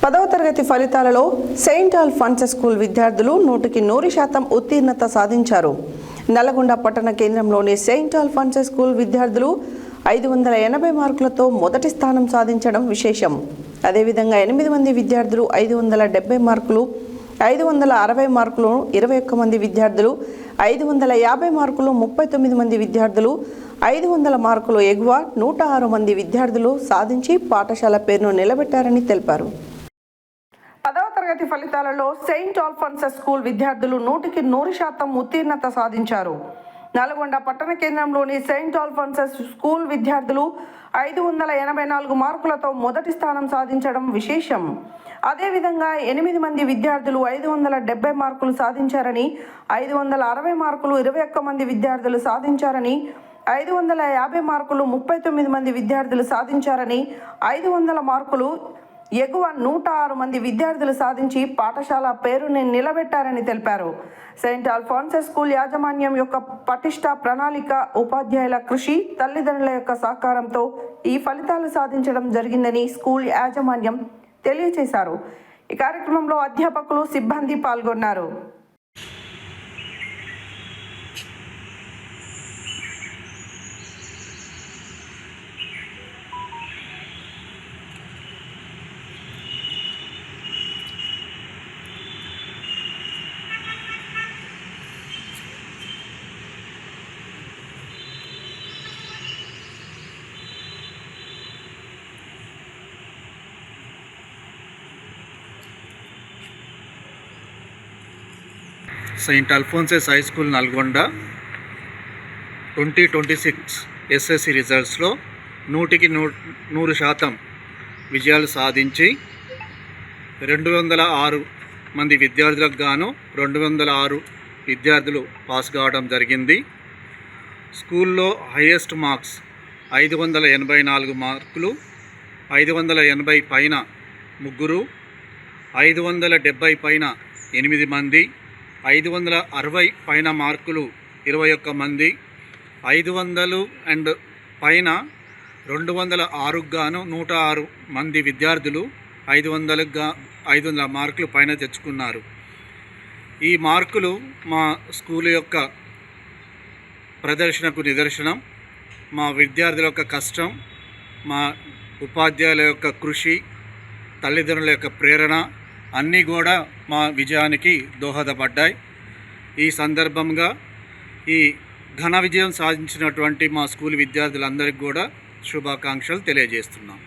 10వ తరగతి ఫలితాలలో సెయింట్ ఆల్ఫాన్సస్ స్కూల్ విద్యార్థులు 100% ఉత్తీర్ణత సాధించారు. నల్గొండ పట్టణ కేంద్రంలోని సెయింట్ ఆల్ఫాన్సస్ స్కూల్ విద్యార్థులు 580 మార్కులతో మొదటి స్థానం సాధించడం విశేషం. అదేవిధంగా 8 మంది విద్యార్థులు 570 మార్కులు, 560 మార్కులు 21 మంది విద్యార్థులు, 550 మార్కులు 39 మంది విద్యార్థులు, 500 మార్కులు ఎగువ 106 మంది విద్యార్థులు సాధించి పాఠశాల పేరును నిలబెట్టారని తెలిపారు. 10వ తరగతి ఫలితాలలో సెయింట్ ఆల్ఫాన్సస్ స్కూల్ విద్యార్థులు 100% ఉత్తీర్ణత సాధించారు. నల్గొండ పట్టణ కేంద్రంలోని సెయింట్ ఆల్ఫాన్సస్ స్కూల్ విద్యార్థులు 584 మార్కులతో మొదటి స్థానం సాధించడం విశేషం. అదేవిధంగా 8 మంది విద్యార్థులు 570 మార్కులు సాధించారని, 560 మార్కులు 21 మంది విద్యార్థులు సాధించారని, 550 మార్కులు 39 మంది విద్యార్థులు సాధించారని, 500 మార్కులు ఎగువ 106 మంది విద్యార్థులు సాధించి పాఠశాల పేరుని నిలబెట్టారని తెలిపారు. సెయింట్ ఆల్ఫాన్సస్ స్కూల్ యాజమాన్యం యొక్క పటిష్ట ప్రణాళిక, ఉపాధ్యాయుల కృషి, తల్లిదండ్రుల యొక్క సహకారంతో ఈ ఫలితాలు సాధించడం జరిగిందని స్కూల్ యాజమాన్యం తెలియజేశారు. ఈ కార్యక్రమంలో అధ్యాపకులు, సిబ్బంది పాల్గొన్నారు. Saint Alphonsus high school Nalgonda 2026 SSC రిజల్ట్స్లో 100% విజయాలు సాధించి 206 మంది విద్యార్థులకు గాను 206 విద్యార్థులు పాస్ కావడం జరిగింది. స్కూల్లో హైయెస్ట్ మార్క్స్ 584 మార్కులు, 580 పైన 3, 570 పైన 8 మంది, 560 పైన మార్కులు 21 మంది, 500 పైన 206 గాను 106 మంది విద్యార్థులు 500 మార్కులు పైన తెచ్చుకున్నారు. ఈ మార్కులు మా స్కూల్ యొక్క ప్రదర్శనకు నిదర్శనం. మా విద్యార్థుల యొక్క కష్టం, మా ఉపాధ్యాయుల యొక్క కృషి, తల్లిదండ్రుల యొక్క ప్రేరణ అన్నీ కూడా మా విజయానికి దోహదపడ్డాయి. ఈ సందర్భంగా ఈ ఘన విజయం సాధించినటువంటి మా స్కూల్ విద్యార్థులందరికీ కూడా శుభాకాంక్షలు తెలియజేస్తున్నాం.